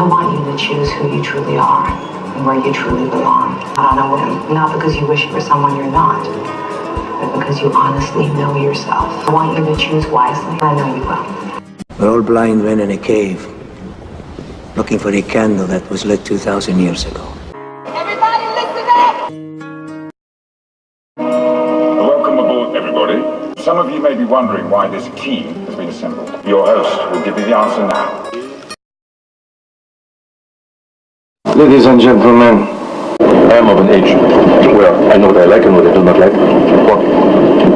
want you to choose who you truly are and where you truly belong. Not on a whim, not because you wish you were someone you're not, but because you honestly know yourself. I want you to choose wisely. I know you will. We're all blind men in a cave, looking for a candle that was lit 2,000 years ago. Everybody listen up! Welcome aboard, everybody. Some of you may be wondering why this key has been assembled. Your host will give you the answer now. Ladies and gentlemen, I am of an age where I know what I like and what I do not like. What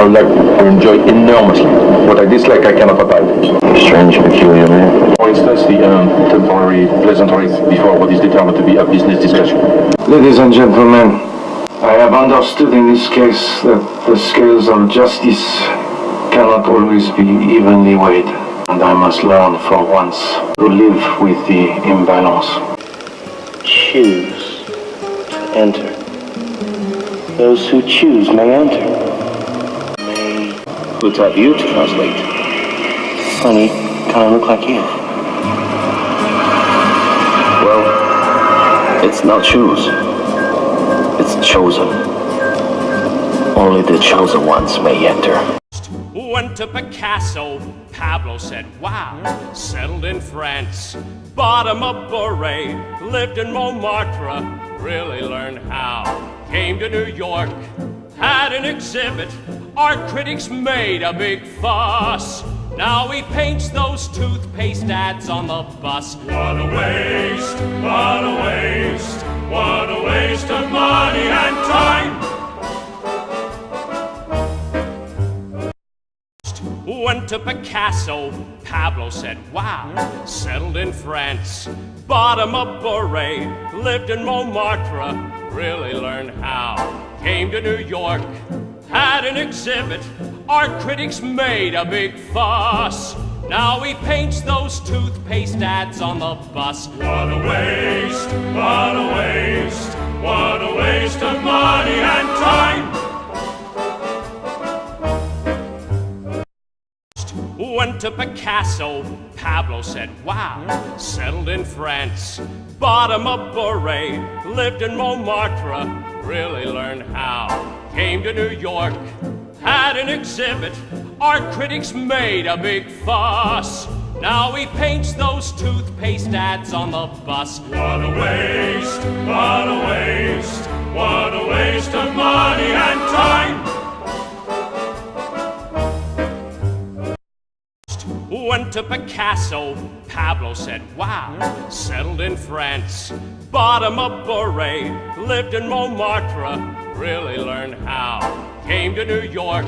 I like, I enjoy enormously. What I dislike, I cannot abide. Strange, peculiar man. For instance, the temporary pleasantries before what is determined to be a business discussion. Ladies and gentlemen, I have understood in this case that the scales of justice cannot always be evenly weighed. And I must learn for once to live with the imbalance. Choose to enter. Those who choose may enter. May. Who'd have you to translate? Funny, kind of look like you. Well, it's not choose. It's chosen. Only the chosen ones may enter. Went to Picasso, Pablo said, wow, settled in France, bought him a beret, lived in Montmartre, really learned how, came to New York, had an exhibit, art critics made a big fuss, now he paints those toothpaste ads on the bus. What a waste, what a waste, what a waste of money and time. Went to Picasso, Pablo said, wow, settled in France, bought him a beret, lived in Montmartre, really learned how, came to New York, had an exhibit, art critics made a big fuss, now he paints those toothpaste ads on the bus. What a waste, what a waste, what a waste of money and time. Went to Picasso, Pablo said, wow, settled in France, bought him a beret, lived in Montmartre, really learned how, came to New York, had an exhibit, art critics made a big fuss, now he paints those toothpaste ads on the bus. What a waste, what a waste, what a waste of money and time. Went to Picasso, Pablo said, wow, settled in France, bought him a beret, lived in Montmartre, really learned how, came to New York,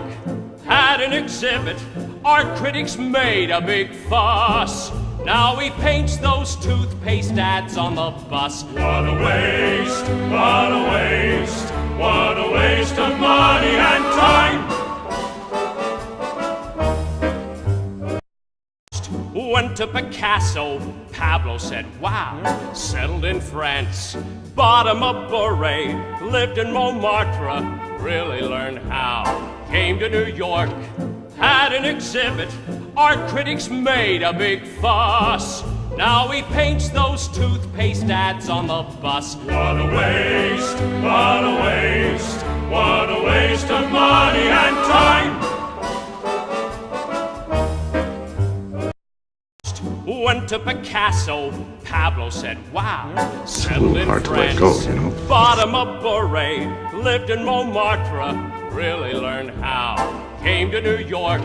had an exhibit, art critics made a big fuss, now he paints those toothpaste ads on the bus. What a waste, what a waste, what a waste of money and time. Went to Picasso, Pablo said, wow, settled in France, bought him a beret, lived in Montmartre, really learned how, came to New York, had an exhibit, art critics made a big fuss, now he paints those toothpaste ads on the bus. What a waste, what a waste, what a waste of money and time. Went to Picasso, Pablo said, wow, settled in France, bought him a beret, lived in Montmartre, really learned how, came to New York,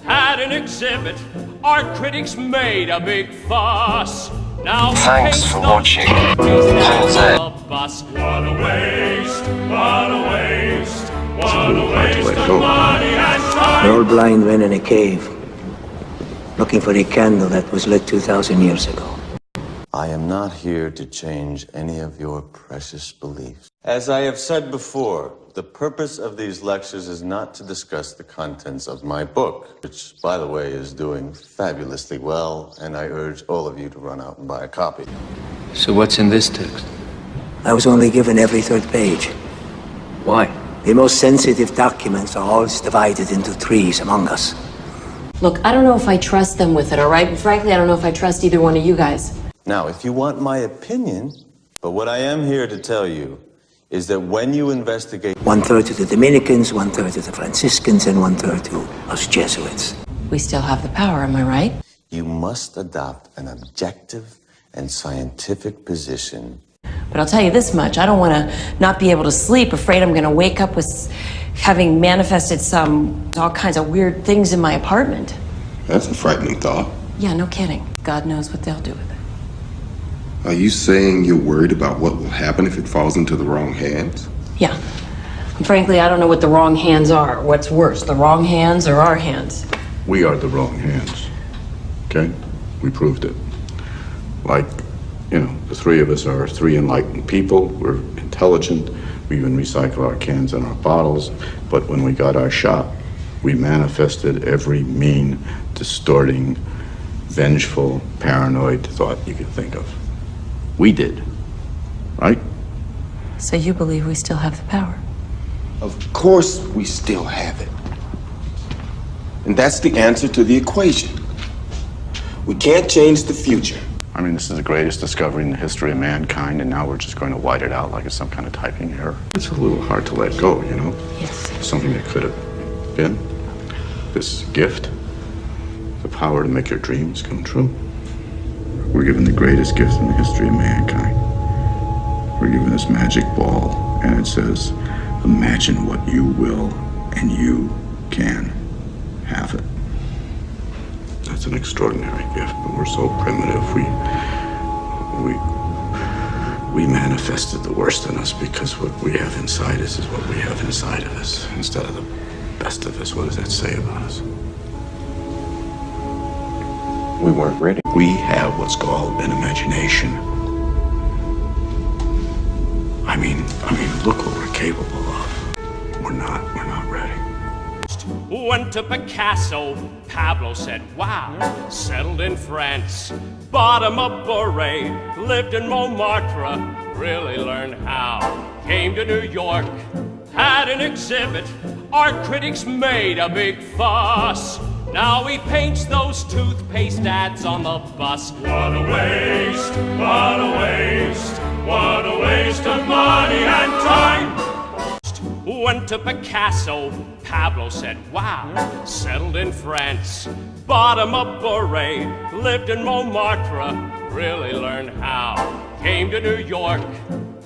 had an exhibit, art critics made a big fuss, now thanks for watching. What a waste, what a waste, what a waste of money and time. We're all blind men in a cave, looking for a candle that was lit 2,000 years ago. I am not here to change any of your precious beliefs. As I have said before, the purpose of these lectures is not to discuss the contents of my book, which, by the way, is doing fabulously well, and I urge all of you to run out and buy a copy. So what's in this text? I was only given every third page. Why? The most sensitive documents are always divided into threes among us. Look, I don't know if I trust them with it, all right? And frankly, I don't know if I trust either one of you guys. Now, if you want my opinion, but what I am here to tell you is that when you investigate... 1/3 to the Dominicans, 1/3 to the Franciscans, and 1/3 to us Jesuits. We still have the power, am I right? You must adopt an objective and scientific position. But I'll tell you this much, I don't want to not be able to sleep, afraid I'm going to wake up with having manifested all kinds of weird things in my apartment. That's a frightening thought. Yeah, no kidding. God knows what they'll do with it. Are you saying you're worried about what will happen if it falls into the wrong hands? Yeah. And frankly, I don't know what the wrong hands are. What's worse, the wrong hands or our hands? We are the wrong hands. Okay? We proved it. Like, you know, the three of us are three enlightened people. We're intelligent. We even recycle our cans and our bottles. But when we got our shot, we manifested every mean, distorting, vengeful, paranoid thought you could think of. We did. Right? So you believe we still have the power? Of course we still have it. And that's the answer to the equation. We can't change the future. I mean, this is the greatest discovery in the history of mankind, and now we're just going to white it out like it's some kind of typing error. It's a little hard to let go, you know? Yes. Something that could have been. This gift. The power to make your dreams come true. We're given the greatest gift in the history of mankind. We're given this magic ball, and it says, imagine what you will, and you can have it. That's an extraordinary gift, but we're so primitive. We manifested the worst in us because what we have inside us is what we have inside of us, instead of the best of us. What does that say about us? We weren't ready. We have what's called an imagination. I mean, look what we're capable of. We're not ready. Went to Picasso, Pablo said, wow, settled in France, bought him a beret, lived in Montmartre, really learned how, came to New York, had an exhibit, art critics made a big fuss. Now he paints those toothpaste ads on the bus. What a waste, what a waste, what a waste of money and time. Went to Picasso, Pablo said, wow, settled in France, bought him a beret, lived in Montmartre, really learned how, came to New York,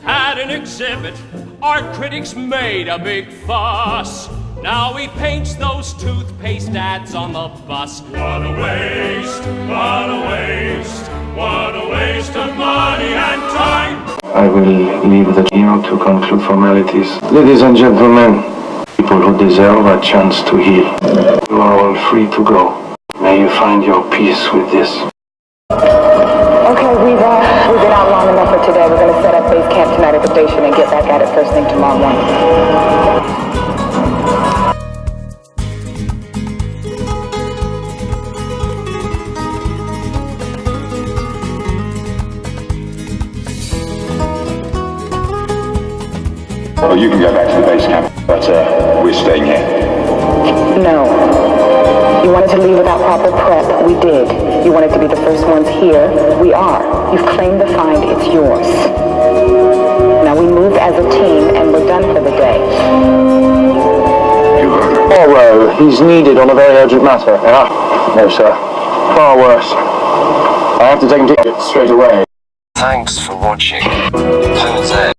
had an exhibit, art critics made a big fuss. Now he paints those toothpaste ads on the bus. What a waste, what a waste, what a waste of money and time. I will leave the team to conclude formalities. Ladies and gentlemen, people who deserve a chance to heal, you are all free to go. May you find your peace with this. Okay, we've been out long enough for today. We're going to set up base camp tonight at the station and get back at it first thing tomorrow morning. Well, you can go back to the base camp, but we're staying here. No. You wanted to leave without proper prep. We did. You wanted to be the first ones here. We are. You've claimed the find. It's yours. Now we move as a team, and we're done for the day. Tomorrow, he's needed on a very urgent matter. No, sir. Far worse. I have to take him to straight away. Thanks for watching. Who's that?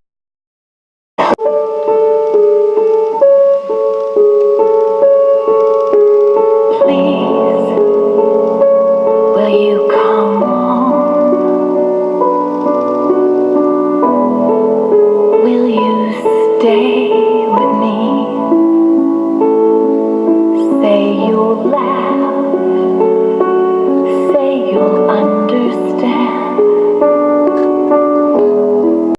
Stay with me. Say you'll laugh.